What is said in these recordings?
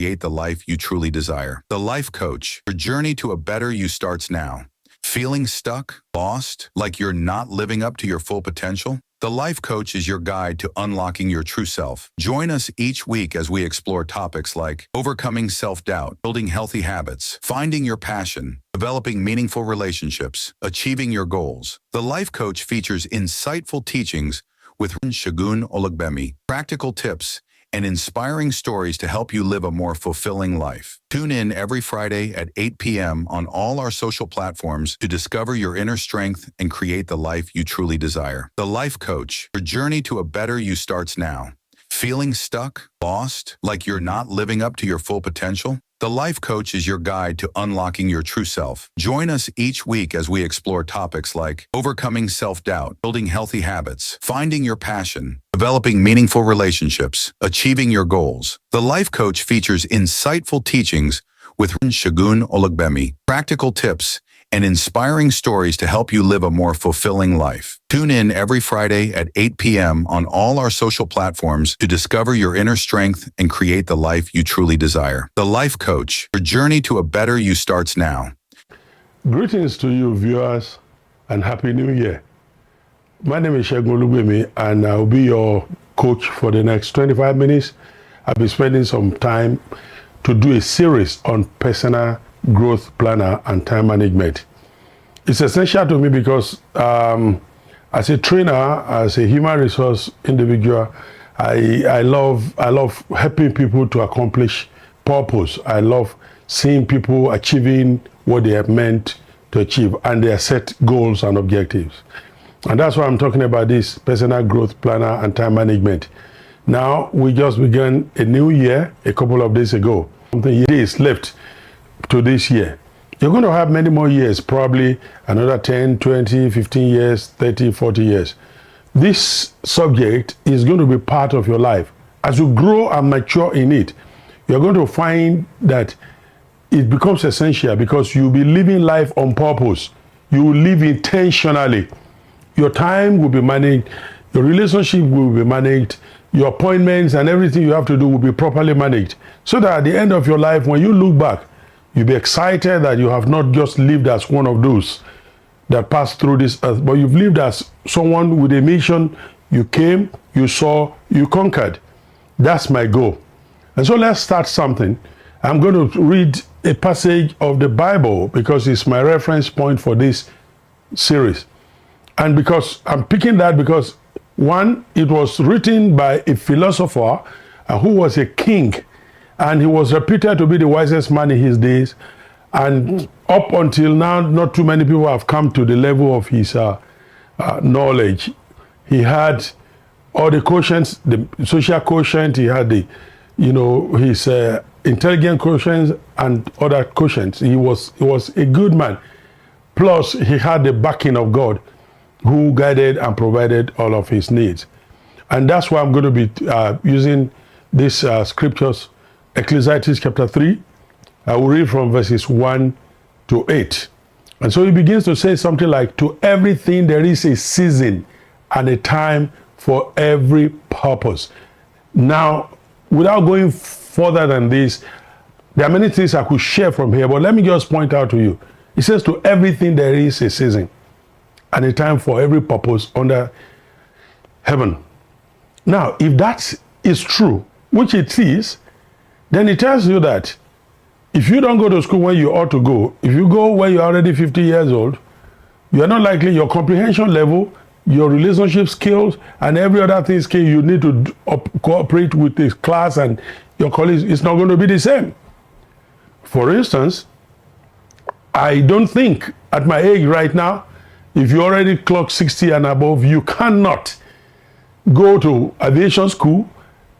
Create the life you truly desire. The Life Coach. Your journey to a better you starts now. Feeling stuck, lost, like you're not living up to your full potential? The Life Coach is your guide to unlocking your true self. Join us each week as we explore topics like overcoming self-doubt, building healthy habits, finding your passion, developing meaningful relationships, achieving your goals. The Life Coach features insightful teachings with Segun Olugbemi, practical tips, and inspiring stories to help you live a more fulfilling life. Tune in every Friday at 8 p.m. on all our social platforms to discover your inner strength and create the life you truly desire. The Life Coach. Your journey to a better you starts now. Feeling stuck, lost, like you're not living up to your full potential? The Life Coach is your guide to unlocking your true self. Join us each week as we explore topics like overcoming self-doubt, building healthy habits, finding your passion, developing meaningful relationships, achieving your goals. The Life Coach features insightful teachings with Segun Olugbemi, practical tips, and inspiring stories to help you live a more fulfilling life. Tune in every Friday at 8 p.m. on all our social platforms to discover your inner strength and create the life you truly desire. The Life Coach. Your journey to a better you starts now. Greetings to you, viewers, and Happy New Year. My name is Segun Olugbemi, and I'll be your coach for the next 25 minutes. I'll be spending some time to do a series on personal growth planner and time management. It's essential to me because as a trainer, as a human resource individual, I love helping people to accomplish purpose. I love seeing people achieving what they have meant to achieve and their set goals and objectives. And that's why I'm talking about this personal growth planner and time management. Now, we just began a new year a couple of days ago. Something days left to this year. You're going to have many more years, probably another 10, 20, 15 years, 30, 40 years. This subject is going to be part of your life. As you grow and mature in it, you're going to find that it becomes essential because you'll be living life on purpose. You will live intentionally. Your time will be managed. Your relationship will be managed. Your appointments and everything you have to do will be properly managed. So that at the end of your life, when you look back, you'll be excited that you have not just lived as one of those that passed through this earth, but you've lived as someone with a mission. You came, you saw, you conquered. That's my goal. And so let's start something. I'm going to read a passage of the Bible because it's my reference point for this series. And because I'm picking that because, one, it was written by a philosopher who was a king, and he was reputed to be the wisest man in his days. And up until now, not too many people have come to the level of his knowledge. He had all the quotients, the social quotient, he had the, his intelligent quotient and other quotients. He was a good man. Plus, he had the backing of God, who guided and provided all of his needs. And that's why I'm going to be using these scriptures. Ecclesiastes chapter 3, I will read from verses 1 to 8. And so he begins to say something like, to everything there is a season and a time for every purpose. Now, without going further than this, there are many things I could share from here, but let me just point out to you. It says to everything there is a season and a time for every purpose under heaven. Now, if that is true, which it is, then it tells you that if you don't go to school when you ought to go, if you go when you're already 50 years old, you are not likely, your comprehension level, your relationship skills, and every other thing skill you need to cooperate with this class and your colleagues, it's not going to be the same. For instance, I don't think at my age right now, if you already clock 60 and above, you cannot go to aviation school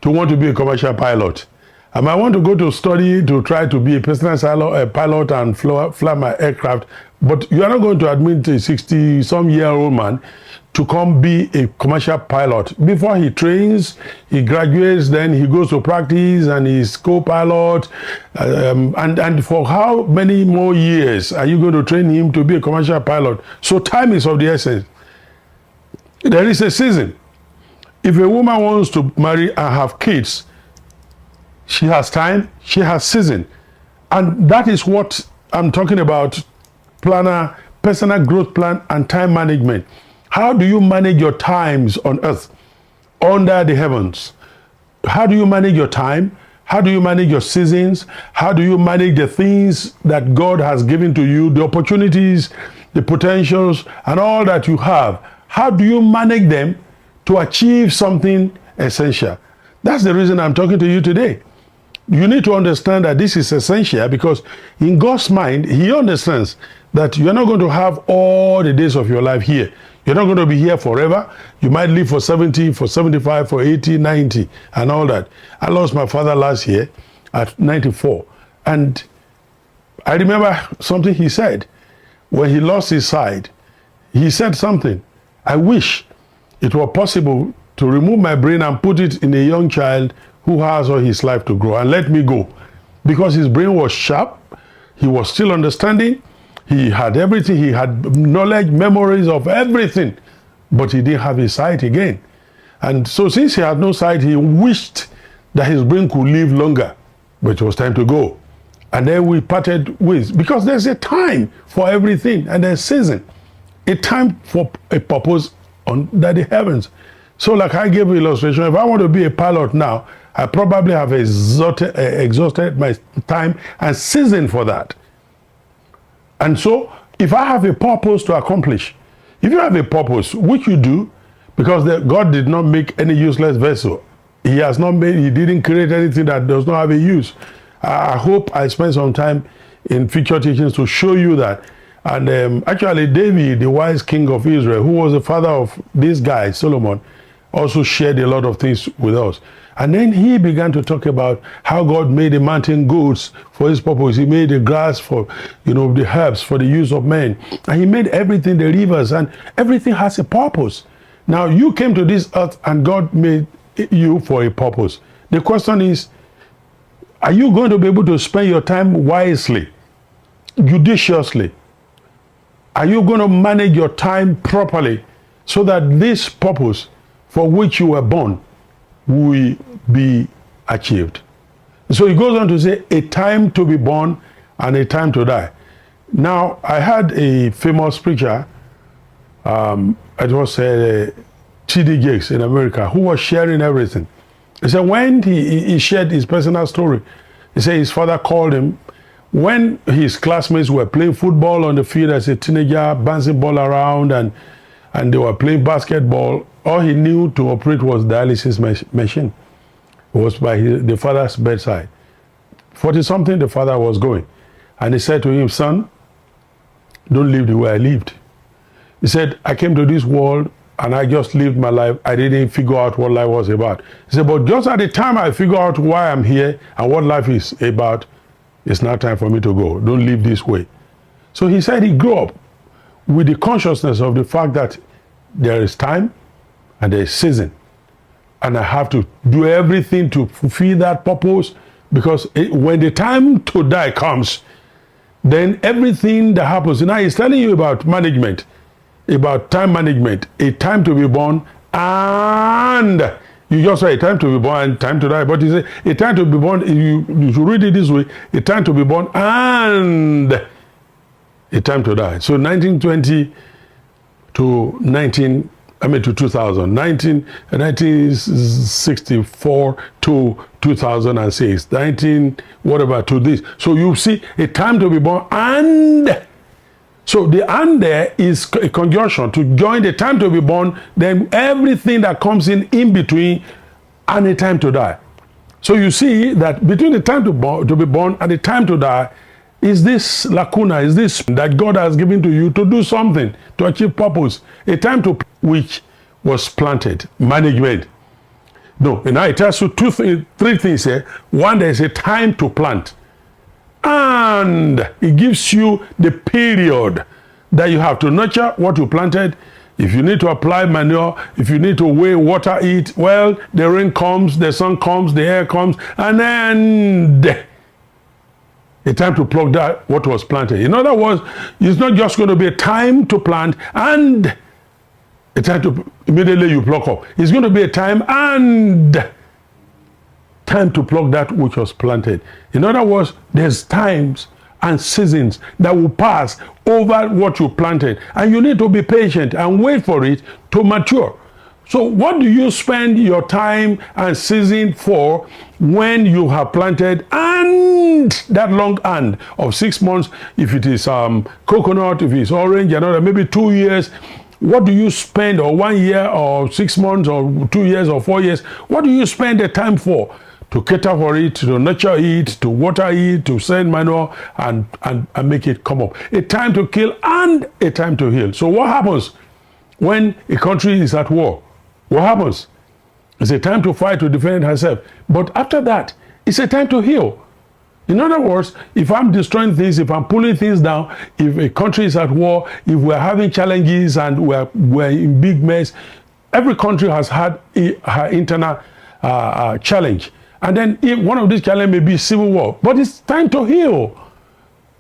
to want to be a commercial pilot. I might want to go to study to try to be a personal pilot and fly my aircraft, but you are not going to admit a 60-some-year-old man to come be a commercial pilot. Before he trains, he graduates, then he goes to practice and he's co-pilot. And for how many more years are you going to train him to be a commercial pilot? So time is of the essence. There is a season. If a woman wants to marry and have kids, She has time, she has season. And that is what I'm talking about, planner, personal growth plan, and time management. How do you manage your times on earth, under the heavens? How do you manage your time? How do you manage your seasons? How do you manage the things that God has given to you, the opportunities, the potentials, and all that you have? How do you manage them to achieve something essential? That's the reason I'm talking to you today. You need to understand that this is essential, because in God's mind, He understands that you're not going to have all the days of your life here. You're not going to be here forever. You might live for 70, for 75, for 80, 90, and all that. I lost my father last year at 94. And I remember something he said when he lost his sight. He said something, I wish it were possible to remove my brain and put it in a young child who has all his life to grow, and let me go. Because his brain was sharp, he was still understanding, he had everything, he had knowledge, memories of everything, but he didn't have his sight again. And so since he had no sight, he wished that his brain could live longer, but it was time to go. And then we parted ways, because there's a time for everything, and there's season, a time for a purpose under the heavens. So like I gave you illustration, if I want to be a pilot now, I probably have exhausted my time and season for that. And so if I have a purpose to accomplish, if you have a purpose, which you do, because God did not make any useless vessel. He didn't create anything that does not have a use. I hope I spend some time in future teachings to show you that. And actually David, the wise king of Israel, who was the father of this guy, Solomon, also shared a lot of things with us. And then he began to talk about how God made the mountain goats for his purpose. He made the grass for, the herbs for the use of men. And he made everything, the rivers, and everything has a purpose. Now you came to this earth and God made you for a purpose. The question is, are you going to be able to spend your time wisely, judiciously? Are you going to manage your time properly so that this purpose for which you were born will be achieved? So he goes on to say, a time to be born and a time to die. Now, I had a famous preacher, it was T.D. Jakes in America, who was sharing everything. He said when he shared his personal story, he said his father called him when his classmates were playing football on the field as a teenager, bouncing ball around, and they were playing basketball. All he knew to operate was dialysis machine. It was by the father's bedside. 40-something, the father was going. And he said to him, son, don't live the way I lived. He said, I came to this world and I just lived my life. I didn't figure out what life was about. He said, but just at the time I figure out why I'm here and what life is about, it's now time for me to go. Don't live this way. So he said he grew up with the consciousness of the fact that there is time and there is season. And I have to do everything to fulfill that purpose, because when the time to die comes, then everything that happens. Now he's telling you about management, about time management, a time to be born, and you just say a time to be born and time to die. But he said a time to be born, you should read it this way, a time to be born and a time to die. So 1920 to 2000, 1964 to 2006, whatever to this. So you see a time to be born and, so the and there is a conjunction to join the time to be born, then everything that comes in between, and a time to die. So you see that between the time to be born and the time to die is this lacuna, is this that God has given to you to do something, to achieve purpose, a time to which was planted, management. No, and now it tells you three things here. One, there's a time to plant. And it gives you the period that you have to nurture what you planted. If you need to apply manure, if you need to water it, well, the rain comes, the sun comes, the air comes, and then a time to pluck that what was planted. In other words, it's not just going to be a time to plant and a time to immediately you pluck up. It's going to be a time time to pluck that which was planted. In other words, there's times and seasons that will pass over what you planted, and you need to be patient and wait for it to mature. So what do you spend your time and season for when you have planted and that long and of 6 months, if it is coconut, if it's orange, another maybe 2 years, what do you spend, or 1 year or 6 months or 2 years or 4 years, what do you spend the time for? To cater for it, to nurture it, to water it, to send manure and make it come up. A time to kill and a time to heal. So what happens when a country is at war? What happens? It's a time to fight to defend herself. But after that, it's a time to heal. In other words, if I'm destroying things, if I'm pulling things down, if a country is at war, if we're having challenges and we're in big mess, every country has had her internal challenge. And then if one of these challenges may be civil war. But it's time to heal.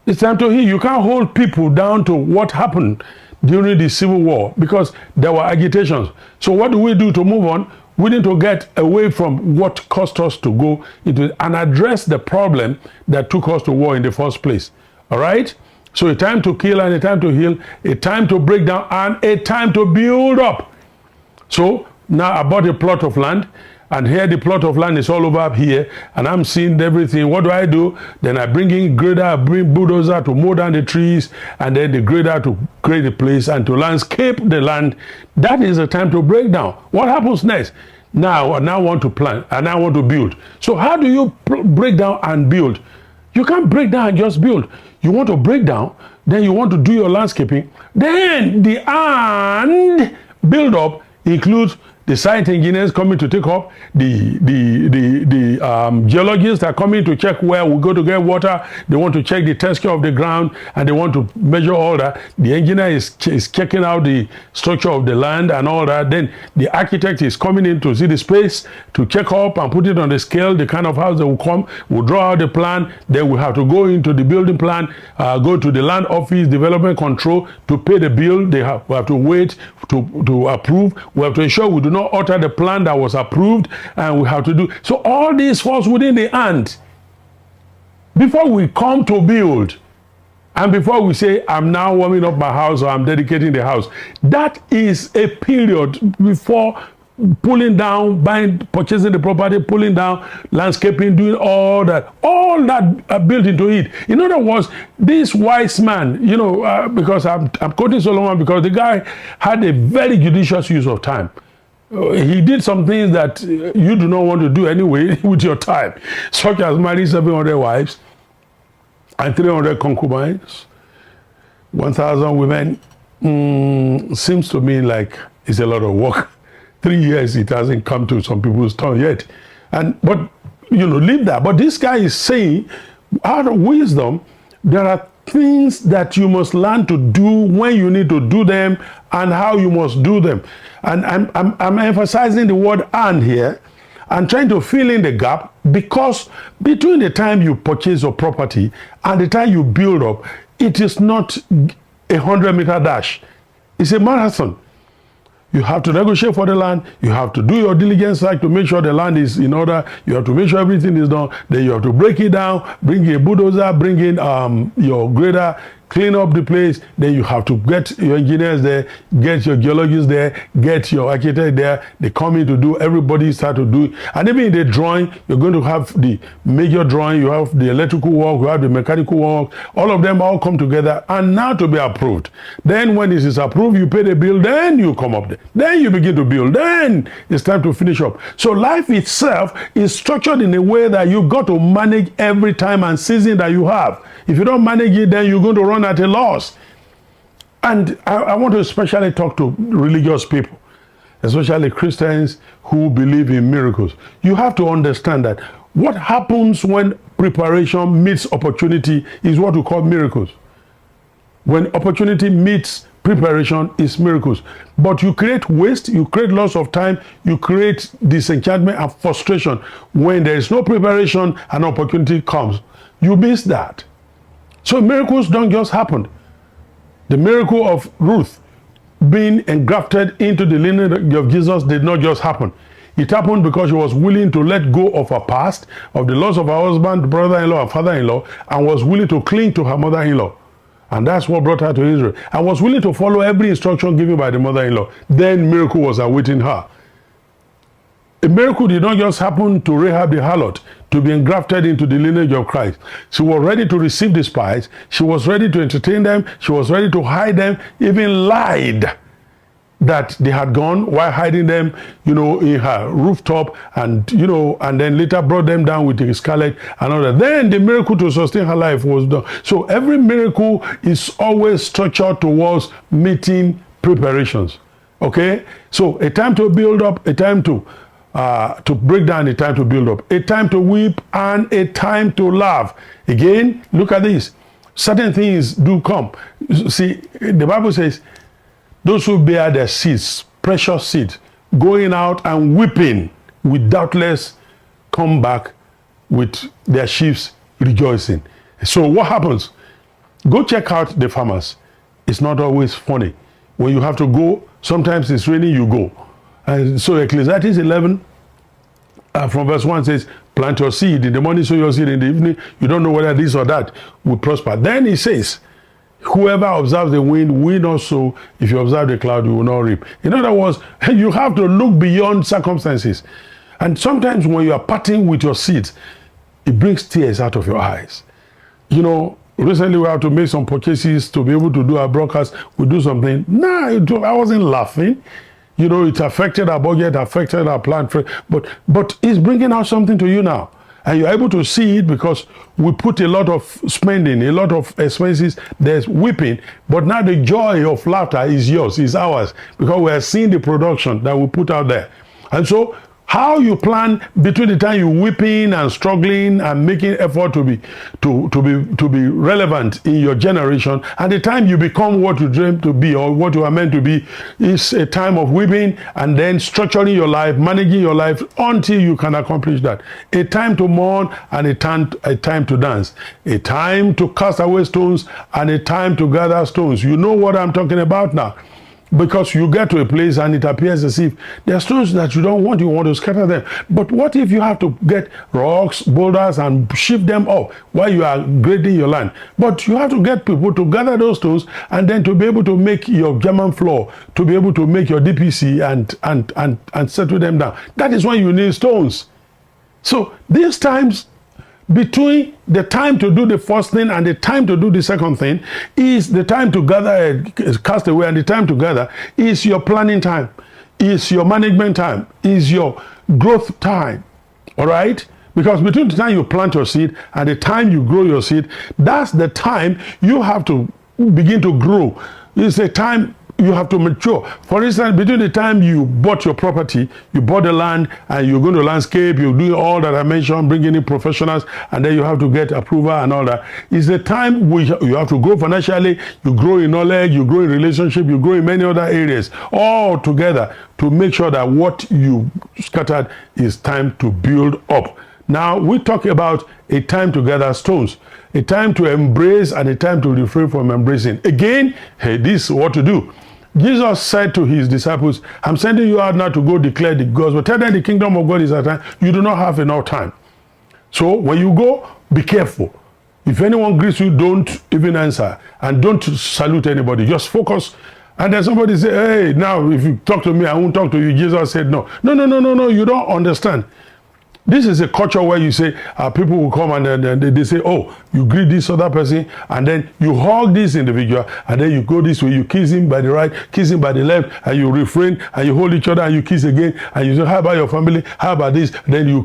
It's time to heal. You can't hold people down to what happened during the civil war because there were agitations. So what do we do to move on? We need to get away from what caused us to go into it and address the problem that took us to war in the first place. All right? So a time to kill and a time to heal, a time to break down and a time to build up. So now I bought a plot of land, and here the plot of land is all over up here, and I'm seeing everything. What do? Then I bring in grader, I bring bulldozer to mow down the trees, and then the grader to create the place and to landscape the land. That is the time to break down. What happens next? Now I want to plant, and I want to build. So how do you break down and build? You can't break down and just build. You want to break down, then you want to do your landscaping. Then the and build up includes the site engineers coming to take up, the geologists are coming to check where we go to get water. They want to check the texture of the ground, and they want to measure all that. The engineer is checking out the structure of the land and all that. Then the architect is coming in to see the space, to check up and put it on the scale, the kind of house that will come. We'll draw out the plan. Then we have to go into the building plan, go to the land office, development control to pay the bill. We have to wait to approve. We have to ensure we do not alter the plan that was approved, and we have to do. So all this falls within the and. Before we come to build, and before we say, I'm now warming up my house or I'm dedicating the house, that is a period before pulling down, buying, purchasing the property, pulling down, landscaping, doing all that built into it. In other words, this wise man, because I'm quoting Solomon because the guy had a very judicious use of time. He did some things that you do not want to do anyway with your time, such as marry 700 wives and 300 concubines, 1,000 women. Seems to me like it's a lot of work. 3 years, it hasn't come to some people's tongue yet. But leave that. But this guy is saying, out of wisdom, there are things that you must learn to do when you need to do them and how you must do them. And I'm emphasizing the word "and" here and trying to fill in the gap, because between the time you purchase your property and the time you build up, it is not a 100-meter dash. It's a marathon. You have to negotiate for the land. You have to do your diligence to make sure the land is in order. You have to make sure everything is done. Then you have to break it down, bring in a bulldozer, bring in your grader, clean up the place. Then you have to get your engineers there, get your geologists there, get your architect there. They come in to do, everybody start to do. And even in the drawing, you're going to have the major drawing, you have the electrical work, you have the mechanical work, all of them all come together and now to be approved. Then when this is approved, you pay the bill, then you come up there. Then you begin to build. Then it's time to finish up. So life itself is structured in a way that you got to manage every time and season that you have. If you don't manage it, then you're going to run at a loss. And I want to especially talk to religious people, especially Christians who believe in miracles. You have to understand that what happens when preparation meets opportunity is what we call miracles. When opportunity meets preparation is miracles. But you create waste, you create loss of time, you create disenchantment and frustration when there is no preparation and opportunity comes. You miss that. So miracles don't just happen. The miracle of Ruth being engrafted into the lineage of Jesus did not just happen. It happened because she was willing to let go of her past, of the loss of her husband, brother-in-law, and father-in-law, and was willing to cling to her mother-in-law. And that's what brought her to Israel. And was willing to follow every instruction given by the mother-in-law. Then miracle was awaiting her. A miracle did not just happen to Rahab the harlot to be engrafted into the lineage of Christ. She was ready to receive the spies. She was ready to entertain them. She was ready to hide them, even lied that they had gone while hiding them, in her rooftop, and then later brought them down with the scarlet and all that. Then the miracle to sustain her life was done. So every miracle is always structured towards meeting preparations. Okay? So a time to build up, a time to break down, a time to build up, a time to weep, and a time to laugh. Again, look at this. Certain things do come. See, the Bible says, those who bear their seeds, precious seeds, going out and weeping, will doubtless come back with their sheaves rejoicing. So what happens? Go check out the farmers. It's not always funny. When you have to go, sometimes it's raining, you go. And so Ecclesiastes 11 from verse 1 says, plant your seed in the morning, sow your seed in the evening. You don't know whether this or that will prosper. Then he says, whoever observes the wind will not sow. If you observe the cloud, you will not reap. In other words, you have to look beyond circumstances. And sometimes when you are parting with your seeds, it brings tears out of your eyes. Recently we had to make some purchases to be able to do our broadcast. We do something. I wasn't laughing. It affected our budget, affected our plan. But it's bringing out something to you now. And you're able to see it because we put a lot of spending, a lot of expenses. There's weeping. But now the joy of laughter is yours, is ours. Because we are seeing the production that we put out there. And so how you plan between the time you're weeping and struggling and making effort to be relevant in your generation and the time you become what you dream to be or what you are meant to be is a time of weeping and then structuring your life, managing your life until you can accomplish that. A time to mourn and a time to dance. A time to cast away stones and a time to gather stones. You know what I'm talking about now. Because you get to a place and it appears as if there are stones that you don't want, you want to scatter them. But what if you have to get rocks, boulders, and shift them up while you are grading your land? But you have to get people to gather those stones and then to be able to make your German floor, to be able to make your DPC and settle them down. That is when you need stones. So these times, between the time to do the first thing and the time to do the second thing is the time to gather, cast away, and the time to gather is your planning time, is your management time, is your growth time. All right? Because between the time you plant your seed and the time you grow your seed, that's the time you have to begin to grow. It's a time you have to mature. For instance, between the time you bought your property, you bought the land, and you're going to landscape, you're doing all that I mentioned, bringing in professionals, and then you have to get approval and all that. It's the time you have to grow financially, you grow in knowledge, you grow in relationship, you grow in many other areas, all together to make sure that what you scattered is time to build up. Now, we talk about a time to gather stones, a time to embrace and a time to refrain from embracing. Again, hey, this is what to do. Jesus said to his disciples, I'm sending you out now to go declare the gospel. Tell them the kingdom of God is at hand. You do not have enough time. So when you go, be careful. If anyone greets you, don't even answer. And don't salute anybody. Just focus. And then somebody say, hey, now if you talk to me, I won't talk to you. Jesus said no. No, you don't understand. This is a culture where you say, people will come and they say, oh, you greet this other person, and then you hug this individual, and then you go this way, you kiss him by the right, kiss him by the left, and you refrain, and you hold each other, and you kiss again, and you say, how about your family? How about this? Then you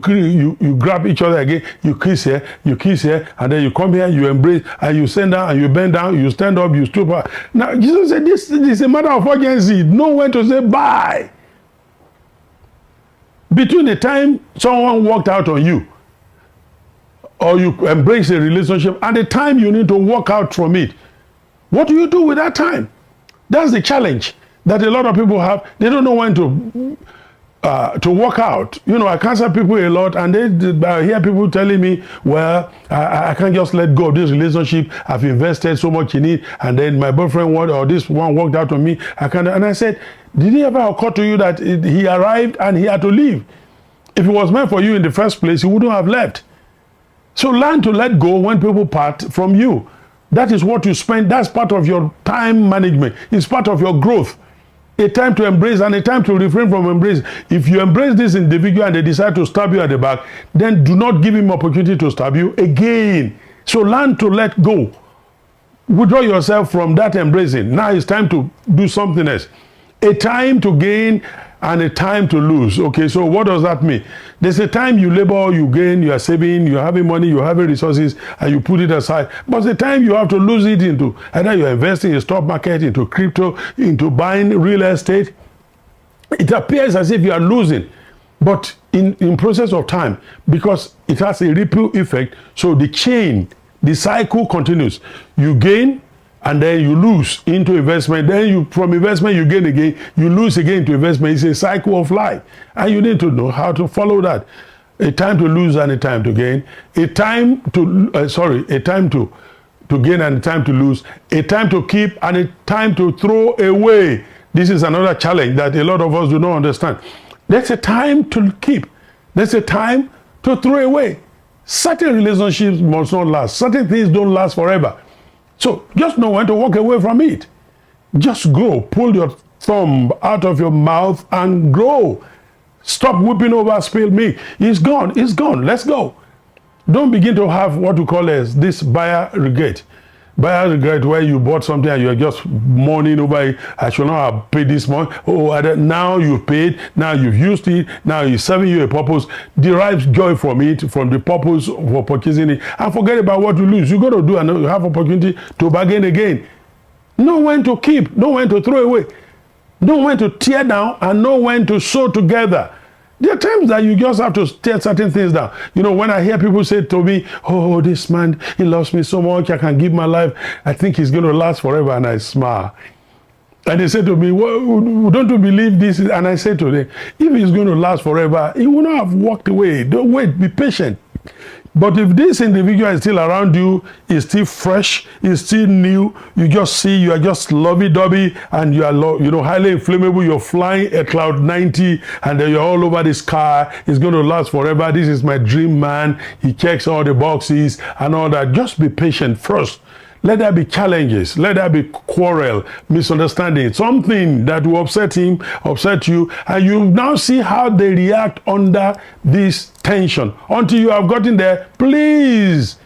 grab each other again, you kiss here, and then you come here, you embrace, and you stand down, and you bend down, you stand up, you stoop up. Now, Jesus said, this is a matter of urgency. Know when to say bye. Between the time someone walked out on you or you embrace a relationship and the time you need to walk out from it, what do you do with that time? That's the challenge that a lot of people have. They don't know when to walk out. I counsel people a lot, and I hear people telling me, well, I can't just let go of this relationship. I've invested so much in it, and then my boyfriend or this one walked out on me. And I said, did it ever occur to you that he arrived and he had to leave? If it was meant for you in the first place, you wouldn't have left. So learn to let go when people part from you. That is what you spend. That's part of your time management. It's part of your growth. A time to embrace and a time to refrain from embrace. If you embrace this individual and they decide to stab you at the back, then do not give him opportunity to stab you again. So learn to let go. Withdraw yourself from that embracing. Now it's time to do something else. A time to gain and a time to lose. Okay, so what does that mean? There's a time you labor, you gain, you are saving, you're having money, you're having resources, and you put it aside. But the time you have to lose it into either you're investing in stock market, into crypto, into buying real estate. It appears as if you are losing. But in process of time, because it has a ripple effect, so the chain, the cycle continues. You gain, and then you lose into investment. Then you, from investment, you gain again. You lose again into investment. It's a cycle of life. And you need to know how to follow that. A time to lose and a time to gain. A time to, a time to gain and a time to lose. A time to keep and a time to throw away. This is another challenge that a lot of us do not understand. There's a time to keep. There's a time to throw away. Certain relationships must not last. Certain things don't last forever. So just know when to walk away from it. Just grow. Pull your thumb out of your mouth and grow. Stop whipping over spilled milk. It's gone. It's gone. Let's go. Don't begin to have what we call as this buyer regret. Buyer regret, where you bought something and you're just mourning over it. I should not have paid this month. Oh, now you've paid. Now you've used it. Now it's serving you a purpose. Derive joy from it, from the purpose for purchasing it. And forget about what you lose. You got to do and you have opportunity to bargain again. Know when to keep. Know when to throw away. Know when to tear down and know when to sew together. There are times that you just have to tear certain things down. You know, when I hear people say to me, oh, this man, he loves me so much, I can give my life, I think he's going to last forever, and I smile. And they say to me, well, don't you believe this? And I say to them, if he's going to last forever, he would not have walked away. Don't wait, be patient. But if this individual is still around you, is still fresh, is still new, you just see you are just lovey-dovey and you are highly inflammable, you're flying at cloud 90 and then you're all over the sky, it's going to last forever. This is my dream man. He checks all the boxes and all that. Just be patient first. Let there be challenges. Let there be quarrel, misunderstanding, something that will upset him, upset you, and you now see how they react under this tension. Until you have gotten there, please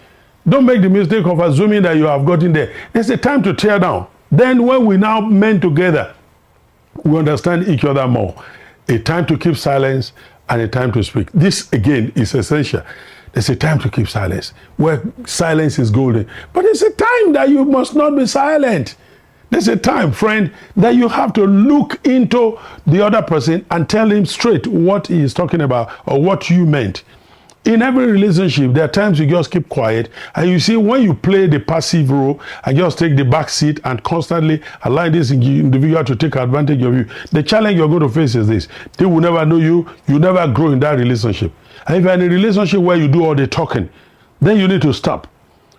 don't make the mistake of assuming that you have gotten there. It's a time to tear down. Then when we now mend together, we understand each other more. A time to keep silence and a time to speak. This, again, is essential. There's a time to keep silence, where silence is golden. But it's a time that you must not be silent. There's a time, friend, that you have to look into the other person and tell him straight what he is talking about or what you meant. In every relationship, there are times you just keep quiet, and you see when you play the passive role and just take the back seat and constantly allow this individual to take advantage of you, the challenge you're going to face is this: they will never know you, you never grow in that relationship. And if you're in a relationship where you do all the talking, then you need to stop.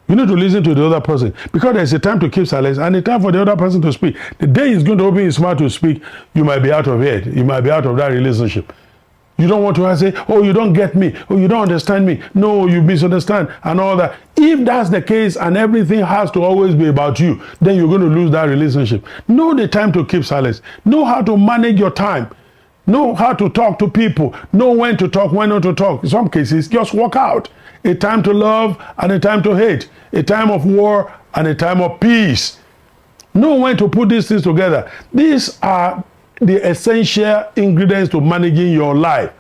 You need to listen to the other person, because there's a time to keep silence and a time for the other person to speak. The day he's going to open his mouth to speak, you might be out of it. You might be out of that relationship. You don't want to say, oh, you don't get me, oh, you don't understand me, no, you misunderstand, and all that. If that's the case and everything has to always be about you, then you're going to lose that relationship. Know the time to keep silence. Know how to manage your time. Know how to talk to people. Know when to talk, when not to talk. In some cases, just walk out. A time to love and a time to hate. A time of war and a time of peace. Know when to put these things together. These are the essential ingredients to managing your life.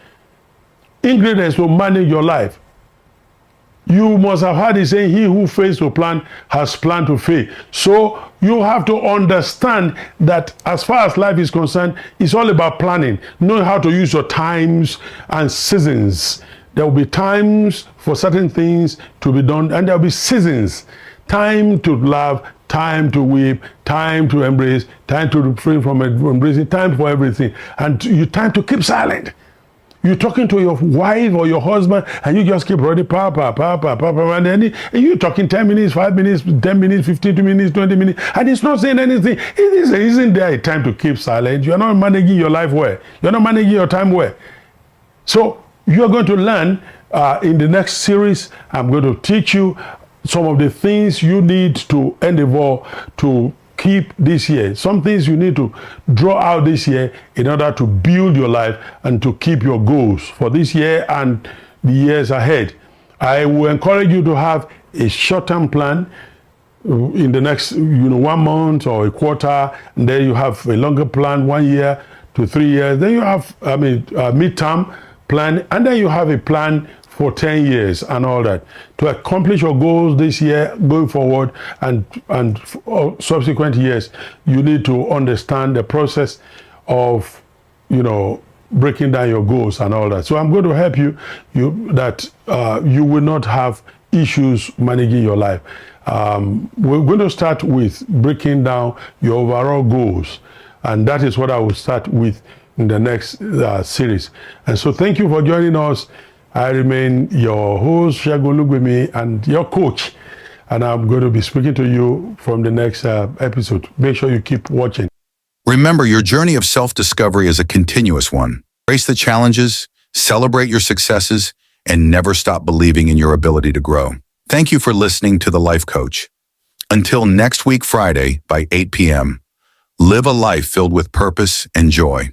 Ingredients to manage your life. You must have heard it saying, he who fails to plan has planned to fail. So you have to understand that as far as life is concerned, it's all about planning. Knowing how to use your times and seasons. There will be times for certain things to be done, and there will be seasons. Time to love, time to weep, time to embrace, time to refrain from embracing, time for everything. And time to keep silent. You're talking to your wife or your husband and you just keep running, and then you're talking 10 minutes, 5 minutes, 10 minutes, 15 minutes, 20 minutes, and it's not saying anything. Isn't there a time to keep silent? You're not managing your life well. You're not managing your time well. So you're going to learn in the next series. I'm going to teach you some of the things you need to endeavor to keep this year. Some things you need to draw out this year in order to build your life and to keep your goals for this year and the years ahead. I will encourage you to have a short-term plan in the next 1 month or a quarter, and then you have a longer plan, 1 year to 3 years. Then you have a midterm plan, and then you have a plan for 10 years and all that. To accomplish your goals this year, going forward, and subsequent years, you need to understand the process of, breaking down your goals and all that. So I'm going to help you that you will not have issues managing your life. We're going to start with breaking down your overall goals, and that is what I will start with in the next series. And so thank you for joining us. I remain your host, Segun Olugbemi, and your coach. And I'm going to be speaking to you from the next episode. Make sure you keep watching. Remember, your journey of self-discovery is a continuous one. Embrace the challenges, celebrate your successes, and never stop believing in your ability to grow. Thank you for listening to The Life Coach. Until next week, Friday, by 8 p.m., live a life filled with purpose and joy.